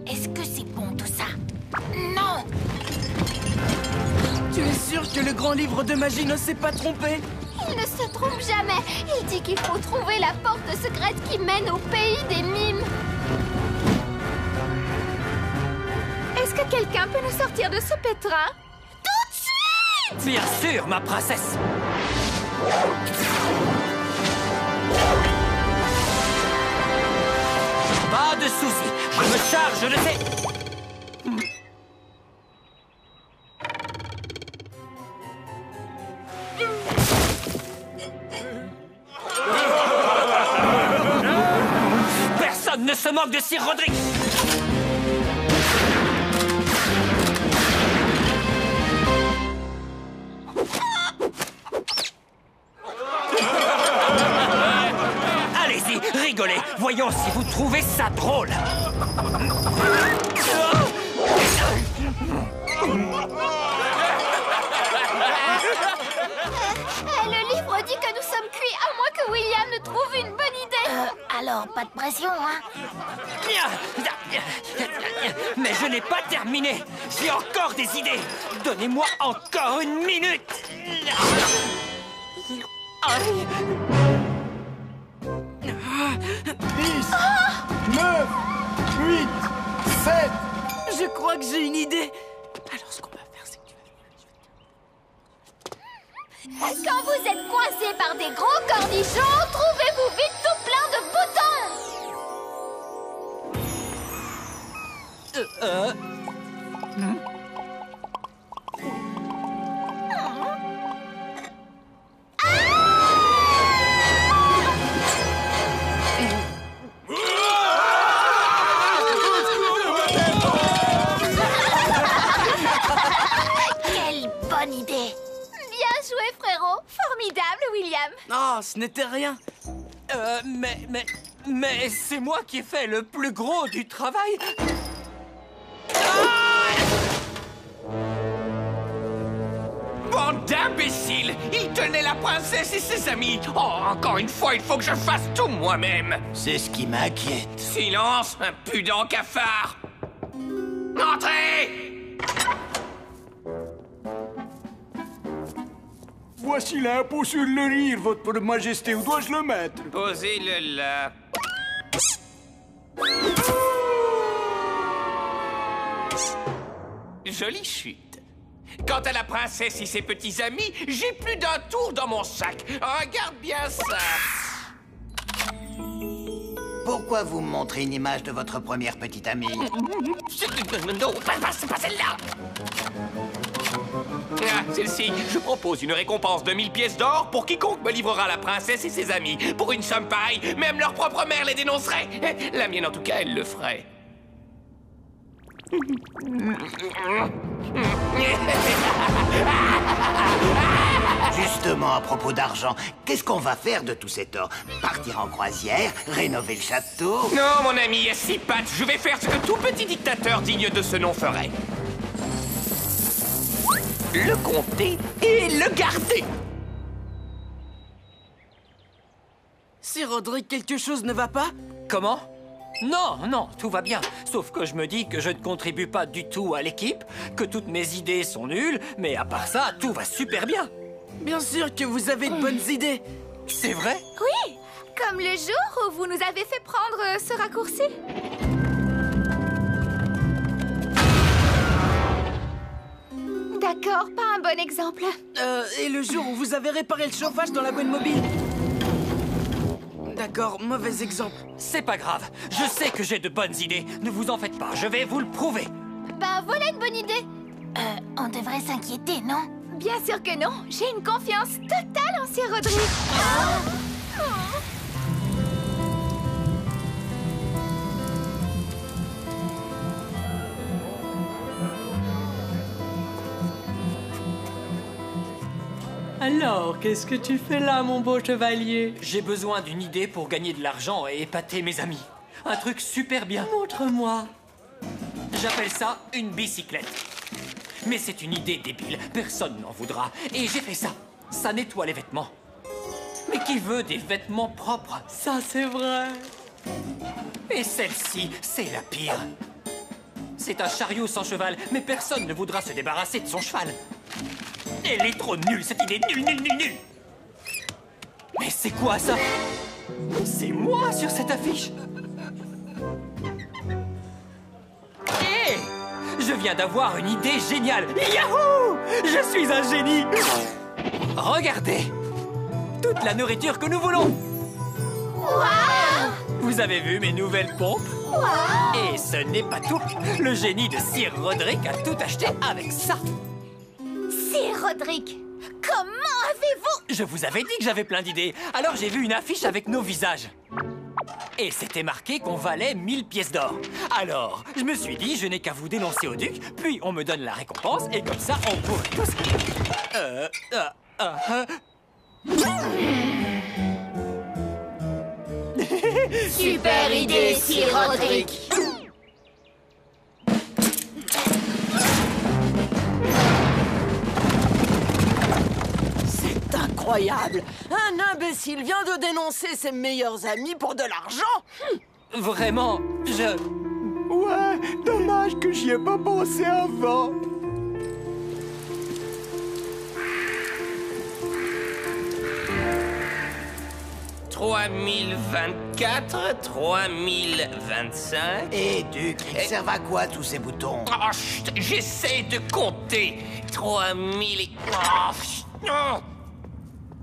Est-ce que c'est bon tout ça? Non! Tu es sûr que le grand livre de magie ne s'est pas trompé? Il ne se trompe jamais. Il dit qu'il faut trouver la porte secrète qui mène au pays des mimes. Est-ce que quelqu'un peut nous sortir de ce pétrin? Tout de suite! Bien sûr, ma princesse! Pas de soucis, je me charge de ces... Personne ne se moque de Sir Roderick! Allez-y, rigolez. Voyons si vous trouvez ça drôle. Le livre dit que nous sommes cuits, à moins que William ne trouve une bonne idée. Alors, pas de pression, hein? Mais je n'ai pas terminé. J'ai encore des idées. Donnez-moi encore une minute. 10, 9, 8, 7. Je crois que j'ai une idée. Alors, ce qu'on va faire, c'est que tu vas... Quand vous êtes coincé par des gros cornichons, trouvez-vous vite tout plein de boutons! Quelle bonne idée! Bien joué, frérot! Formidable, William. Oh, ce n'était rien. Mais c'est moi qui ai fait le plus gros du travail. Bande d'imbéciles! Il tenait la princesse et ses amis! Oh, encore une fois, il faut que je fasse tout moi-même! C'est ce qui m'inquiète. Silence, impudent cafard! Entrez! Voici l'impôt sur le rire, votre majesté. Où dois-je le mettre? Posez-le là. Jolie chute. Quant à la princesse et ses petits amis, j'ai plus d'un tour dans mon sac. Regarde bien ça. Pourquoi vous me montrez une image de votre première petite amie? Non, c'est pas celle-là. Ah, celle-ci. Je propose une récompense de 1000 pièces d'or pour quiconque me livrera la princesse et ses amis. Pour une somme pareille, même leur propre mère les dénoncerait. La mienne, en tout cas, elle le ferait. Justement, à propos d'argent, qu'est-ce qu'on va faire de tout cet or? Partir en croisière? Rénover le château? Non, mon ami, à six pattes, je vais faire ce que tout petit dictateur digne de ce nom ferait. Le compter et le garder. Sir Roderick, quelque chose ne va pas? Comment? Non, tout va bien. Sauf que je me dis que je ne contribue pas du tout à l'équipe, que toutes mes idées sont nulles, mais à part ça, tout va super bien. Bien sûr que vous avez de bonnes idées. C'est vrai? Oui, comme le jour où vous nous avez fait prendre ce raccourci. D'accord, pas un bon exemple. Et le jour où vous avez réparé le chauffage dans la boîte mobile? D'accord, mauvais exemple. C'est pas grave. Je sais que j'ai de bonnes idées. Ne vous en faites pas, je vais vous le prouver. Ben voilà une bonne idée. On devrait s'inquiéter, non? Bien sûr que non. J'ai une confiance totale en Sir Roderick. Alors, qu'est-ce que tu fais là, mon beau chevalier? J'ai besoin d'une idée pour gagner de l'argent et épater mes amis. Un truc super bien. Montre-moi. J'appelle ça une bicyclette. Mais c'est une idée débile, personne n'en voudra. Et j'ai fait ça. Ça nettoie les vêtements. Mais qui veut des vêtements propres? Ça, c'est vrai. Et celle-ci, c'est la pire. C'est un chariot sans cheval, mais personne ne voudra se débarrasser de son cheval. Elle est trop nulle, cette idée. Nulle. Mais c'est quoi ça? C'est moi sur cette affiche. Hé! Je viens d'avoir une idée géniale. Yahoo! Je suis un génie. Regardez! Toute la nourriture que nous voulons. Waouh! Vous avez vu mes nouvelles pompes? Et ce n'est pas tout. Le génie de Sir Roderick a tout acheté avec ça. Sir Roderick, comment avez-vous... Je vous avais dit que j'avais plein d'idées. Alors j'ai vu une affiche avec nos visages. Et c'était marqué qu'on valait 1000 pièces d'or. Alors, je me suis dit, je n'ai qu'à vous dénoncer au duc, puis on me donne la récompense, et comme ça, on pourrait tous... Super idée, Sir Roderick. C'est incroyable. Un imbécile vient de dénoncer ses meilleurs amis pour de l'argent. Vraiment, Ouais, dommage que j'y ai pas pensé avant. « 3024, 3025... Et Duc, ils servent à quoi tous ces boutons? Oh, chut, j'essaie de compter. 3000 et... Oh, chut, oh.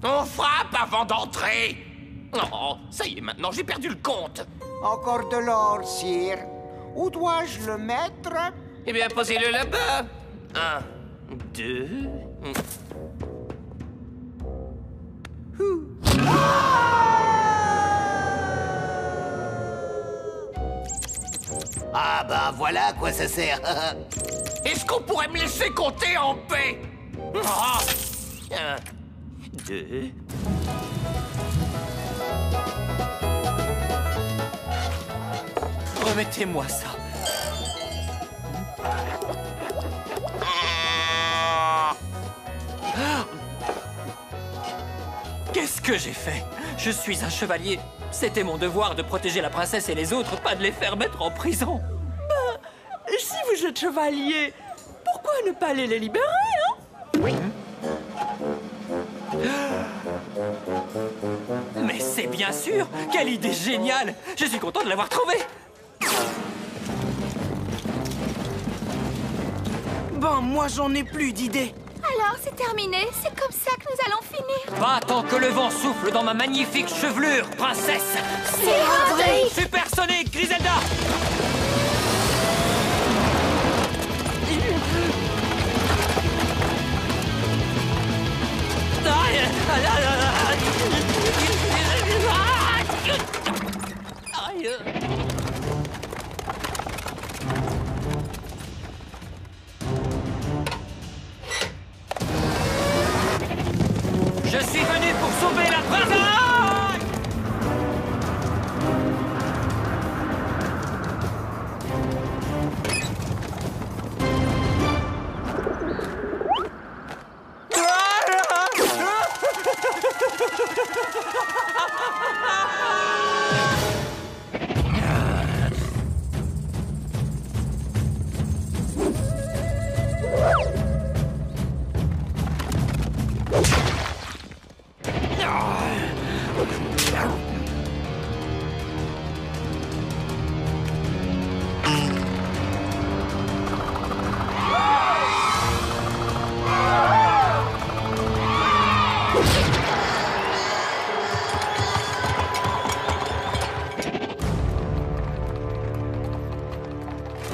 On frappe avant d'entrer. Oh, ça y est, maintenant, j'ai perdu le compte. Encore de l'or, sire. Où dois-je le mettre? Eh bien, posez-le là-bas. 1, 2... Ah bah voilà à quoi ça sert. Est-ce qu'on pourrait me laisser compter en paix? 1, 2... Remettez-moi ça. Qu'est-ce que j'ai fait? Je suis un chevalier. C'était mon devoir de protéger la princesse et les autres, pas de les faire mettre en prison. Si vous êtes chevalier, pourquoi ne pas aller les libérer, hein? Mais c'est bien sûr! Quelle idée géniale! Je suis content de l'avoir trouvée! Ben, moi, j'en ai plus d'idées. Alors, c'est terminé. C'est comme ça que nous allons finir. Pas tant que le vent souffle dans ma magnifique chevelure, princesse! Sir Roderick! Supersonique, Griselda! Je suis venu pour sauver la princesse!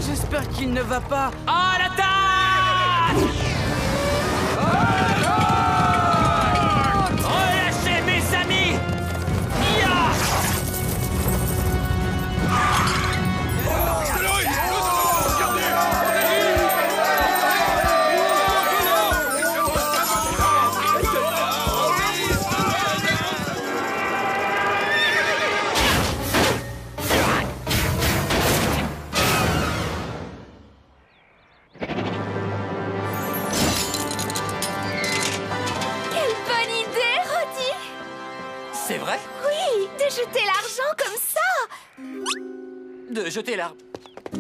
J'espère qu'il ne va pas... À l'attaque! Relâchez mes amis! Ya! Quelle bonne idée, Roddy! C'est vrai? Oui, de jeter l'argent comme ça! De jeter l'arbre.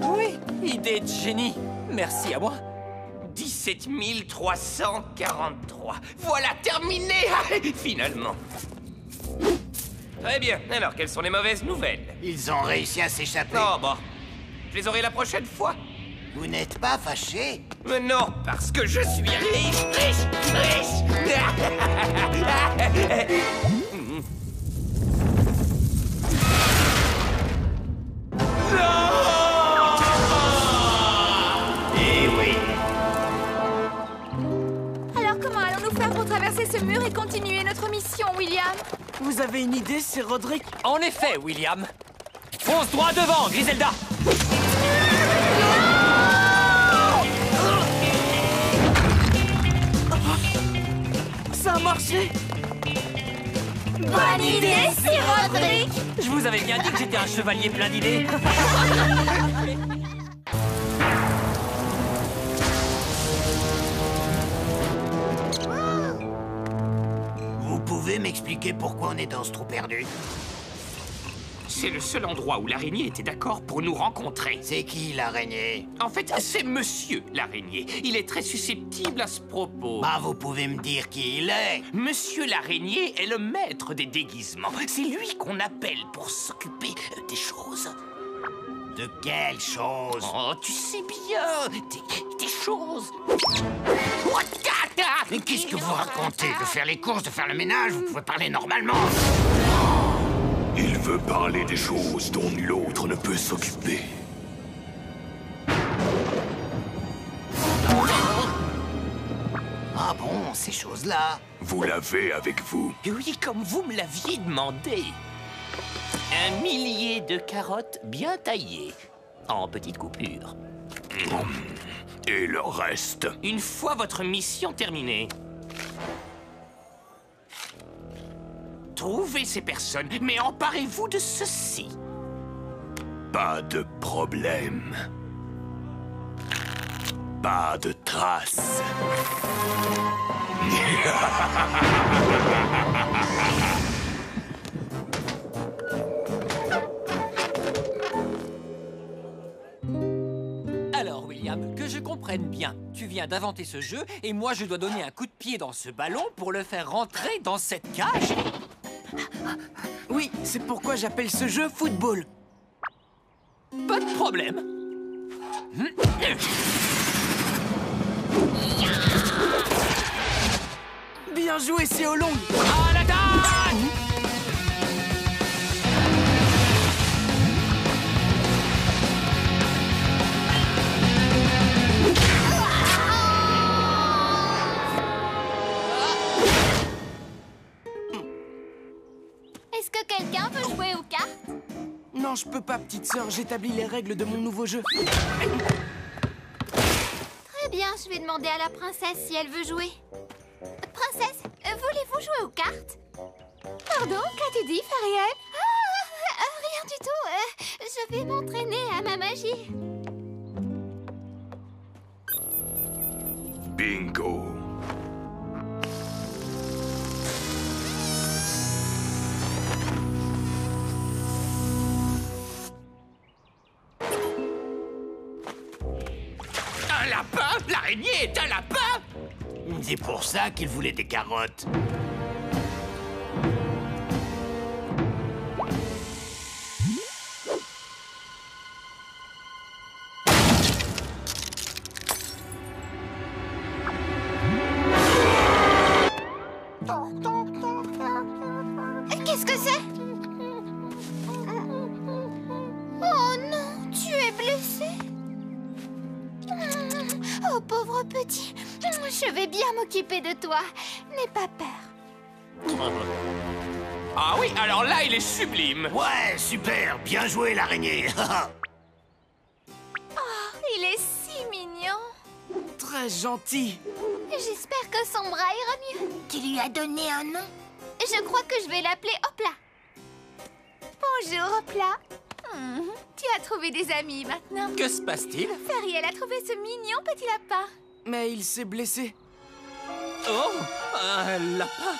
Oui, idée de génie. Merci à moi. 17 343. Voilà, terminé. Finalement. Très bien. Alors, quelles sont les mauvaises nouvelles? Ils ont réussi à s'échapper. Oh, bon. Je les aurai la prochaine fois. Vous n'êtes pas fâché? Mais non, parce que je suis riche, riche, riche. Eh oui. Alors comment allons-nous faire pour traverser ce mur et continuer notre mission, William? Vous avez une idée, c'est Roderick? En effet, William. Fonce droit devant, Griselda. Ça a marché! Bonne idée, c'est Roderick! Je vous avais bien dit que j'étais un chevalier plein d'idées. Vous pouvez m'expliquer pourquoi on est dans ce trou perdu? C'est le seul endroit où l'araignée était d'accord pour nous rencontrer. C'est qui l'araignée? En fait, c'est monsieur l'araignée. Il est très susceptible à ce propos. Bah, vous pouvez me dire qui il est? Monsieur l'araignée est le maître des déguisements. C'est lui qu'on appelle pour s'occuper des choses. De quelle chose? Oh, tu sais bien, des choses. Mais qu'est-ce que vous racontez? De faire les courses, de faire le ménage, vous pouvez parler normalement. Il veut parler des choses dont nul autre ne peut s'occuper. Ah bon, ces choses-là? Vous l'avez avec vous. Oui, comme vous me l'aviez demandé. 1 millier de carottes bien taillées, en petites coupures. Et le reste? Une fois votre mission terminée, trouvez ces personnes, mais emparez-vous de ceci. Pas de problème. Pas de traces. Alors, William, que je comprenne bien, tu viens d'inventer ce jeu et moi je dois donner un coup de pied dans ce ballon pour le faire rentrer dans cette cage? Oui, c'est pourquoi j'appelle ce jeu football. Pas de problème. Bien joué, c'est Olong. À l'attaque! Est-ce que quelqu'un veut jouer aux cartes? Non, je peux pas, petite sœur, j'établis les règles de mon nouveau jeu. Très bien, je vais demander à la princesse si elle veut jouer. Princesse, voulez-vous jouer aux cartes? Pardon, qu'as-tu dit, Fariel? Rien du tout. Je vais m'entraîner à ma magie. Bingo. Un lapin? L'araignée est un lapin? C'est pour ça qu'il voulait des carottes. Qu'est-ce que c'est? Oh non, tu es blessé. Oh, pauvre petit. Je vais bien m'occuper de toi. N'aie pas peur. Ah oui, alors là, il est sublime. Ouais, super, bien joué l'araignée. Il est si mignon. Très gentil. J'espère que son bras ira mieux. Tu lui as donné un nom? Je crois que je vais l'appeler Hopla. Bonjour, Hopla. Tu as trouvé des amis maintenant. Que se passe-t-il? Fariel a trouvé ce mignon petit lapin. Mais il s'est blessé. Oh, un lapin.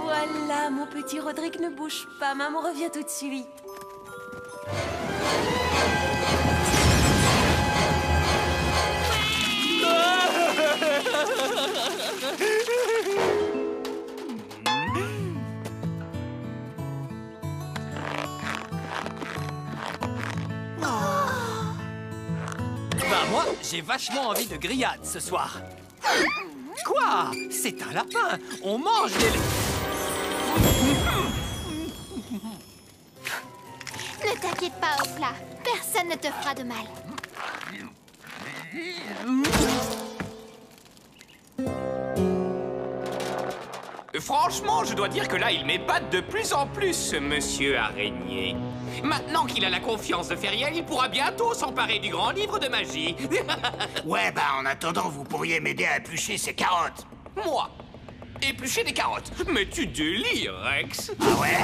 Voilà, mon petit Roderick, ne bouge pas. Maman revient tout de suite. Moi, j'ai vachement envie de grillade ce soir. Quoi? C'est un lapin. On mange les... Ne t'inquiète pas, Hopla. Personne ne te fera de mal. Franchement, je dois dire que là, il m'épate de plus en plus, ce monsieur araignée. Maintenant qu'il a la confiance de Feriel, il pourra bientôt s'emparer du grand livre de magie. Ouais, bah en attendant, vous pourriez m'aider à éplucher ces carottes. Moi? Éplucher des carottes? Mais tu délires, Rex. Ah ouais?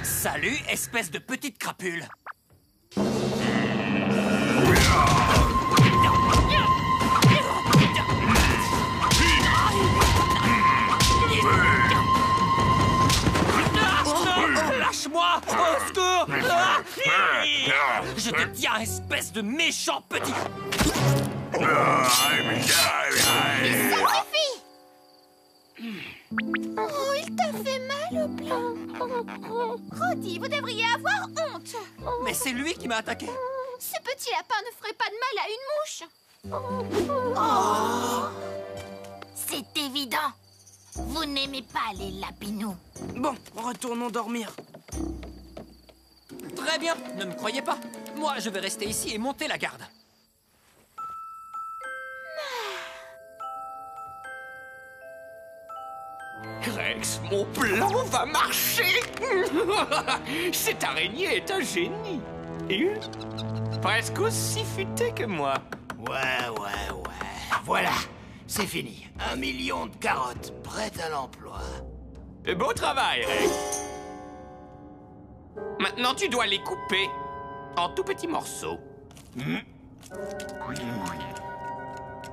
Salut, espèce de petite crapule. Lâche-moi! Au secours! Je te tiens, espèce de méchant petit... Ça suffit! Oh, il t'a fait mal, Hopla. Roddy, vous devriez avoir honte. Mais c'est lui qui m'a attaqué. Ce petit lapin ne ferait pas de mal à une mouche. Oh. C'est évident. Vous n'aimez pas les lapinous. Bon, retournons dormir. Très bien, ne me croyez pas. Moi, je vais rester ici et monter la garde. Rex, mon plan va marcher. Cette araignée est un génie. Presque aussi futé que moi. Ouais. Voilà, c'est fini. 1 million de carottes prêtes à l'emploi. Beau travail, Rex. Maintenant, tu dois les couper en tout petits morceaux.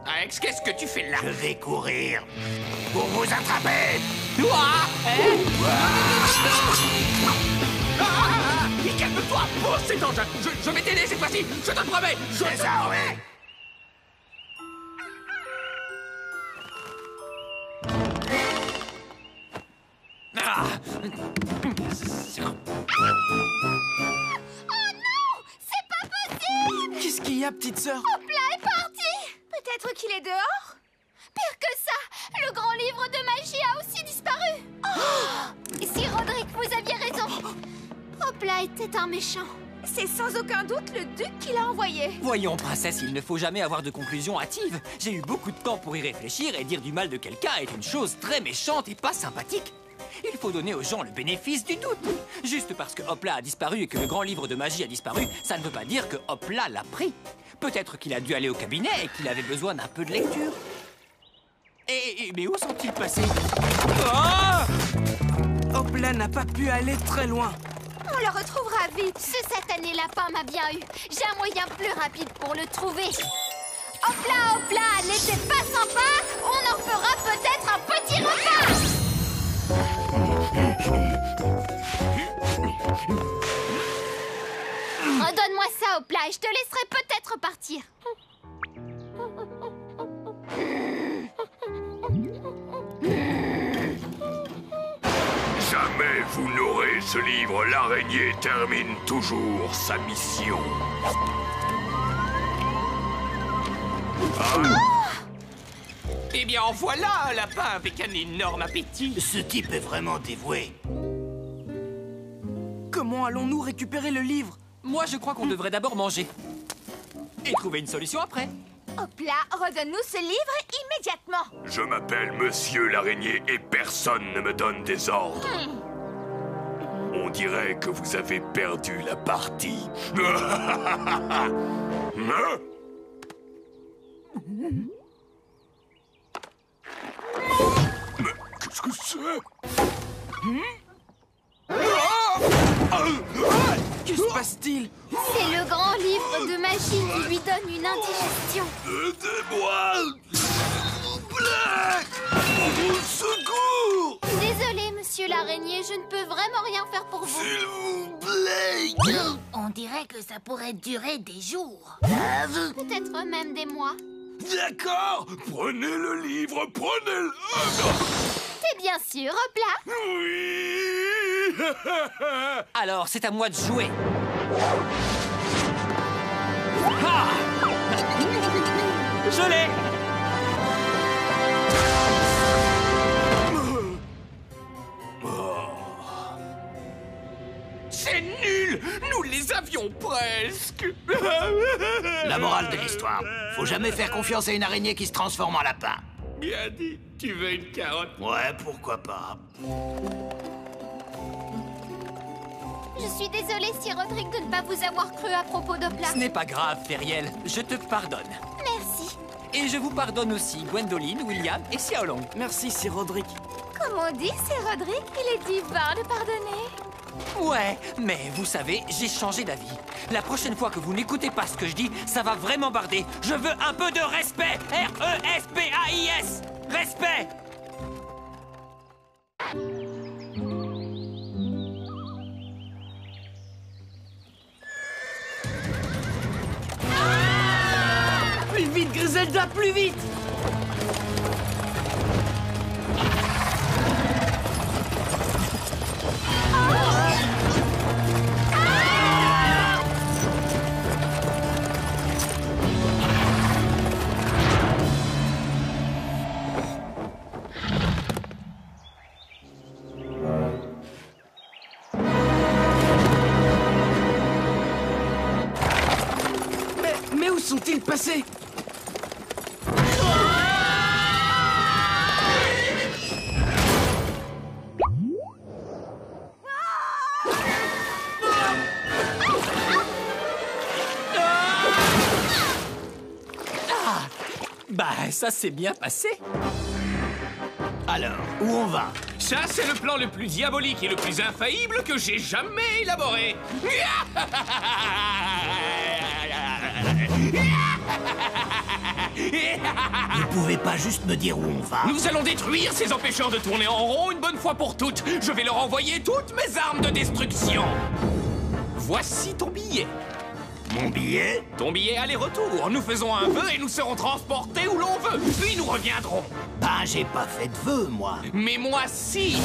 Rex, qu'est-ce que tu fais là? Je vais courir pour vous attraper. Calme-toi, pose cet engin. Je vais t'aider cette fois-ci, je te promets. C'est ça, ouais. Qu'est-ce qu'il y a, petite sœur? Hopla est parti. Peut-être qu'il est dehors? Pire que ça, le grand livre de magie a aussi disparu. Oh. Si Roderick, vous aviez raison. Hopla était un méchant. C'est sans aucun doute le duc qui l'a envoyé. Voyons, princesse, il ne faut jamais avoir de conclusion hâtive. J'ai eu beaucoup de temps pour y réfléchir et dire du mal de quelqu'un est une chose très méchante et pas sympathique. Il faut donner aux gens le bénéfice du doute. Juste parce que Hopla a disparu et que le grand livre de magie a disparu, ça ne veut pas dire que Hopla l'a pris. Peut-être qu'il a dû aller au cabinet et qu'il avait besoin d'un peu de lecture. Mais où sont-ils passés? Hopla n'a pas pu aller très loin. On le retrouvera vite. Ce satané lapin m'a bien eu. J'ai un moyen plus rapide pour le trouver. Hopla, n'était pas sympa. On en fera peut-être un petit repas. Redonne-moi ça, Hopla, et je te laisserai peut-être partir. Jamais vous n'aurez ce livre. L'araignée termine toujours sa mission. Eh bien, en voilà un lapin avec un énorme appétit. Ce type est vraiment dévoué. Comment allons-nous récupérer le livre? Moi, je crois qu'on devrait d'abord manger. Et trouver une solution après. Hopla, redonne-nous ce livre immédiatement. Je m'appelle Monsieur l'araignée et personne ne me donne des ordres. On dirait que vous avez perdu la partie. Hein? Mais qu'est-ce que c'est? Que se passe-t-il? C'est le grand livre de magie qui lui donne une indigestion. Aidez-moi! Au secours! Désolé, monsieur l'araignée, je ne peux vraiment rien faire pour vous. S'il vous plaît! On dirait que ça pourrait durer des jours. Peut-être même des mois. D'accord! Prenez le livre, prenez-le! T'es bien sûr, Hopla? Oui! Alors, c'est à moi de jouer. Ah! Je l'ai! C'est nul! Nous les avions presque! La morale de l'histoire, faut jamais faire confiance à une araignée qui se transforme en lapin. Bien dit, tu veux une carotte? Ouais, pourquoi pas. Je suis désolée, Sir Roderick, de ne pas vous avoir cru à propos d'Hopla. Ce n'est pas grave, Feriel. Je te pardonne. Merci. Et je vous pardonne aussi, Gwendoline, William et Xiaolong. Merci, Sir Roderick. Comme on dit, Sir Roderick, il est divin de pardonner. Ouais, mais vous savez, j'ai changé d'avis. La prochaine fois que vous n'écoutez pas ce que je dis, ça va vraiment barder. Je veux un peu de respect. R-E-S-P-A-I-S. Respect. Plus vite, Griselda, plus vite! Mais où sont-ils passés? Bah, ça s'est bien passé. Alors, où on va? Ça, c'est le plan le plus diabolique et le plus infaillible que j'ai jamais élaboré. Vous pouvez pas juste me dire où on va? Nous allons détruire ces empêcheurs de tourner en rond une bonne fois pour toutes. Je vais leur envoyer toutes mes armes de destruction. Voici ton billet. Mon billet? Ton billet aller-retour. Nous faisons un vœu et nous serons transportés où l'on veut. Puis nous reviendrons. Ben, j'ai pas fait de vœu, moi. Mais moi, si.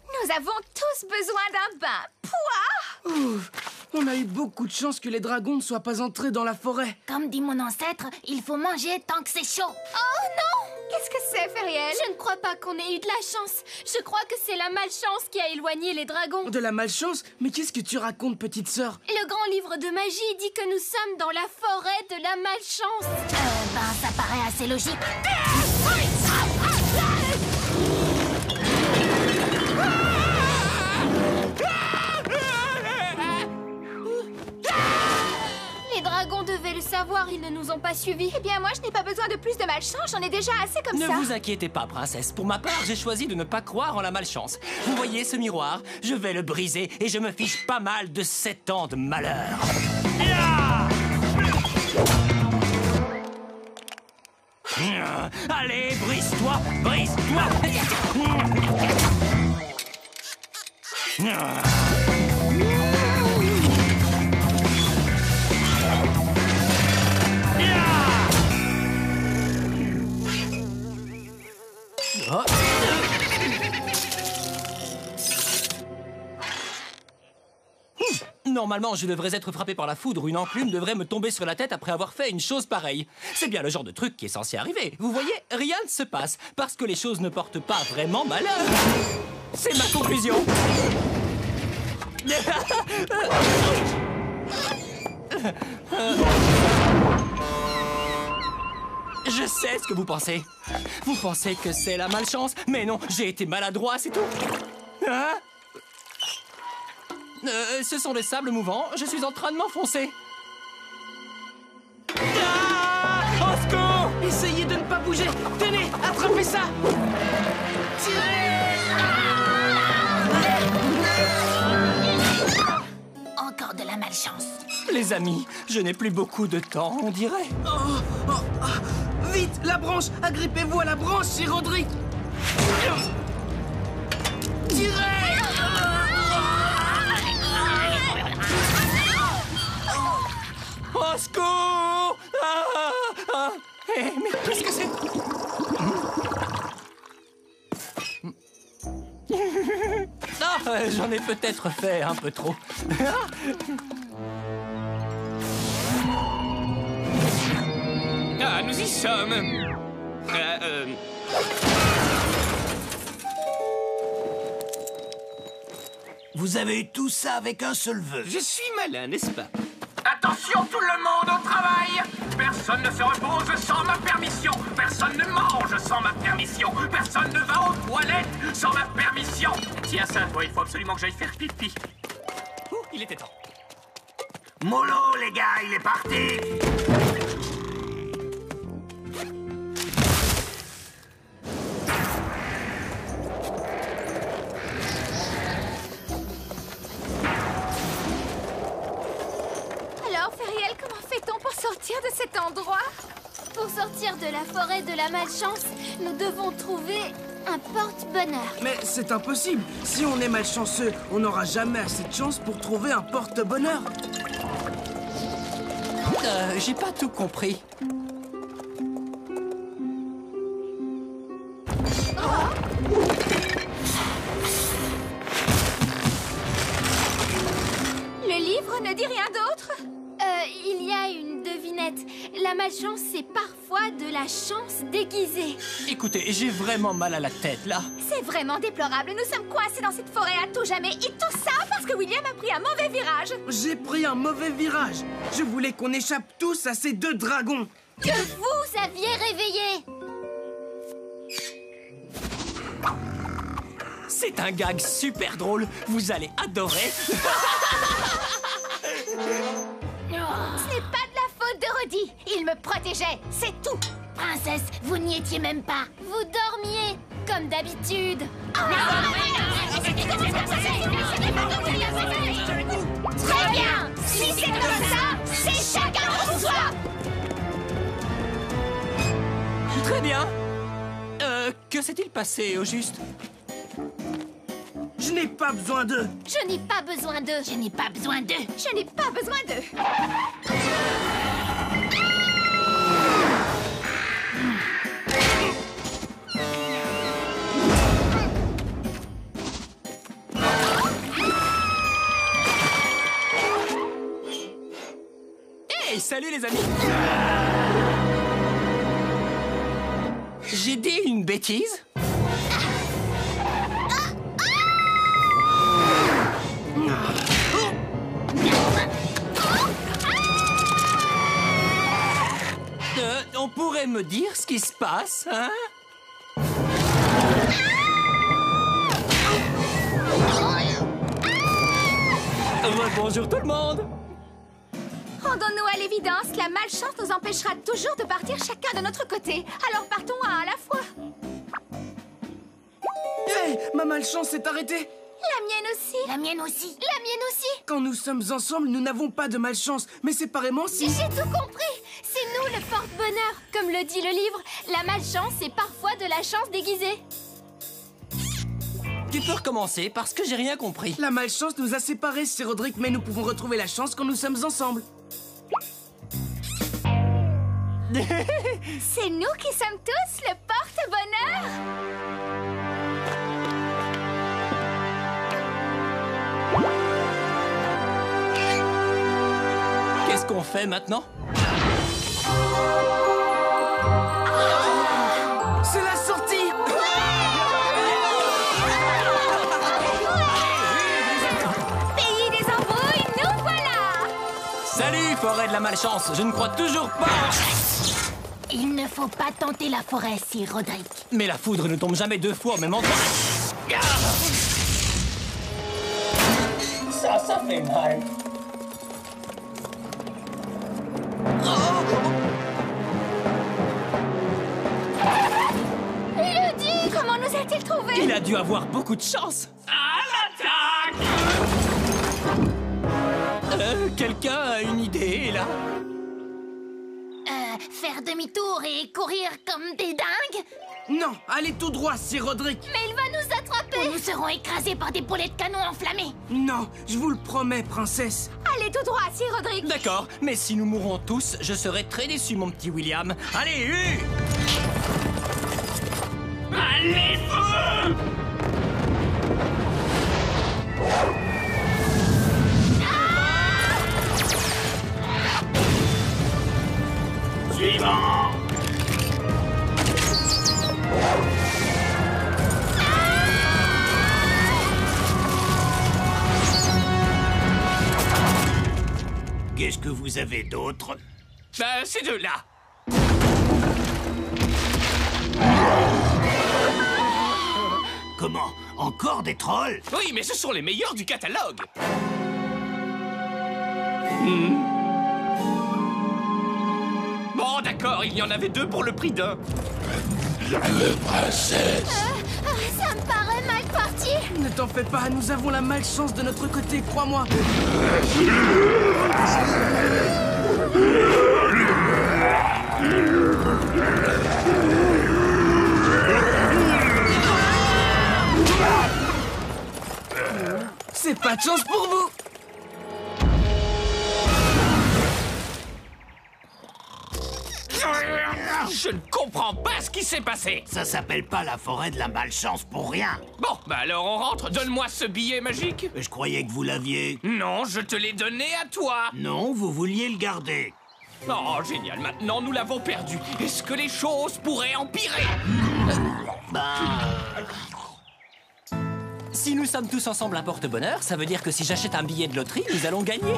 Nous avons tous besoin d'un bain. Pouah! Ouf, on a eu beaucoup de chance que les dragons ne soient pas entrés dans la forêt. Comme dit mon ancêtre, il faut manger tant que c'est chaud. Oh non! Qu'est-ce que c'est, Feriel? Je ne crois pas qu'on ait eu de la chance. Je crois que c'est la malchance qui a éloigné les dragons. De la malchance? Mais qu'est-ce que tu racontes, petite sœur? Le grand livre de magie dit que nous sommes dans la forêt de la malchance. Ben, ça paraît assez logique. Les dragons devaient le savoir, ils ne nous ont pas suivis. Eh bien, moi, je n'ai pas besoin de plus de malchance. J'en ai déjà assez comme Ne ça. vous inquiétez pas, princesse. Pour ma part, j'ai choisi de ne pas croire en la malchance. Vous voyez ce miroir? Je vais le briser et je me fiche pas mal de 7 ans de malheur. Allez, brise-toi, brise-toi. Oh. Normalement, je devrais être frappé par la foudre. Une enclume devrait me tomber sur la tête après avoir fait une chose pareille. C'est bien le genre de truc qui est censé arriver. Vous voyez, rien ne se passe parce que les choses ne portent pas vraiment malheur. C'est ma conclusion. Je sais ce que vous pensez. Vous pensez que c'est la malchance, mais non, j'ai été maladroit, c'est tout. Hein? Ce sont des sables mouvants, je suis en train de m'enfoncer. Ah! Au secours! Essayez de ne pas bouger. Tenez, attrapez ça. Encore de la malchance. Les amis, je n'ai plus beaucoup de temps, on dirait. Vite, la branche. Agrippez-vous à la branche, Sir Roderick. Tirez! Au secours! Mais qu'est-ce que c'est? J'en ai peut-être fait un peu trop. Ah, nous y sommes. Vous avez eu tout ça avec un seul vœu. Je suis malin, n'est-ce pas? Attention tout le monde au travail! Personne ne se repose sans ma permission! Personne ne mange sans ma permission! Personne ne va aux toilettes sans ma permission! Tiens ça, toi, il faut absolument que j'aille faire pipi. Il était temps. Mollo, les gars, il est parti! Alors, Feriel, comment fait-on pour sortir de cet endroit? Pour sortir de la forêt de la malchance, nous devons trouver un porte-bonheur. Mais c'est impossible. Si on est malchanceux, on n'aura jamais assez de chance pour trouver un porte-bonheur. J'ai pas tout compris. Le livre ne dit rien d'autre? Il y a une devinette. La malchance, c'est parfois de la chance déguisée. Écoutez, j'ai vraiment mal à la tête, là. C'est vraiment déplorable. Nous sommes coincés dans cette forêt à tout jamais. Et tout ça parce que William a pris un mauvais virage. J'ai pris un mauvais virage. Je voulais qu'on échappe tous à ces deux dragons. Que vous aviez réveillé. C'est un gag super drôle. Vous allez adorer. Ce n'est pas de la faute de Roddy. Il me protégeait, c'est tout. Princesse, vous n'y étiez même pas. Vous dormiez, comme d'habitude. Très bien. Si c'est comme ça, c'est chacun pour soi. Très bien. Que s'est-il passé, au juste? Je n'ai pas besoin d'eux. Je n'ai pas besoin d'eux. Je n'ai pas besoin d'eux. Je n'ai pas besoin d'eux. Hey, salut les amis. J'ai dit une bêtise? On pourrait me dire ce qui se passe, hein? Bonjour tout le monde! Rendons-nous à l'évidence, la malchance nous empêchera toujours de partir chacun de notre côté. Alors partons un à la fois. Hey, ma malchance s'est arrêtée. La mienne aussi. La mienne aussi. La mienne aussi. Quand nous sommes ensemble, nous n'avons pas de malchance. Mais séparément, si... J'ai tout compris. C'est nous le porte-bonheur. Comme le dit le livre, la malchance est parfois de la chance déguisée. Tu peux recommencer parce que j'ai rien compris. La malchance nous a séparés, Sir Roderick, mais nous pouvons retrouver la chance quand nous sommes ensemble. C'est nous qui sommes tous le porte-bonheur. Qu'est-ce qu'on fait maintenant? C'est la sortie. Pays des embrouilles, nous voilà. Salut, forêt de la malchance. Je ne crois toujours pas. Il ne faut pas tenter la forêt, Sir Roderick. Mais la foudre ne tombe jamais deux fois au même endroit. Ça fait mal. Ludi, comment nous a-t-il trouvés? Il a dû avoir beaucoup de chance. À l'attaque! Quelqu'un a une idée, là? Faire demi-tour et courir comme des dingues? Non, allez tout droit, Sir Roderick. Mais il va nous attraper! Nous serons écrasés par des boulets de canon enflammés. Non, je vous le promets, princesse. Allez tout droit, Sir Roderick. D'accord, mais si nous mourons tous, je serai très déçu, mon petit William. Allez, Allez, feu! Suivant! Qu'est-ce que vous avez d'autre? Ces deux-là. Comment? Encore des trolls? Oui, mais ce sont les meilleurs du catalogue. Bon, d'accord, il y en avait deux pour le prix d'un. Princesse. Ça me paraît mal parti. Ne t'en fais pas, nous avons la malchance de notre côté, crois-moi. C'est pas de chance pour vous. Je ne comprends pas ce qui s'est passé. Ça s'appelle pas la forêt de la malchance pour rien. Bon, bah alors on rentre. Donne-moi ce billet magique. Je croyais que vous l'aviez. Non, je te l'ai donné à toi. Non, vous vouliez le garder. Oh, génial. Maintenant, nous l'avons perdu. Est-ce que les choses pourraient empirer? Si nous sommes tous ensemble un porte-bonheur, ça veut dire que si j'achète un billet de loterie, nous allons gagner.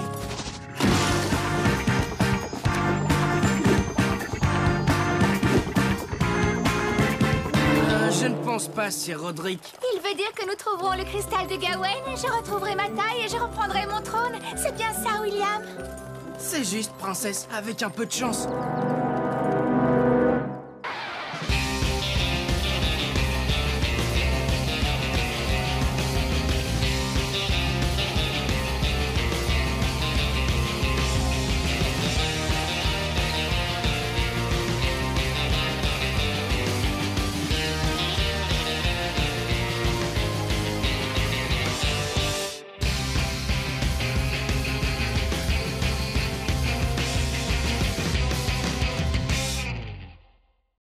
Je ne pense pas, Sir Roderick. Il veut dire que nous trouverons le cristal de Gawain, je retrouverai ma taille et je reprendrai mon trône. C'est bien ça, William? C'est juste, princesse, avec un peu de chance.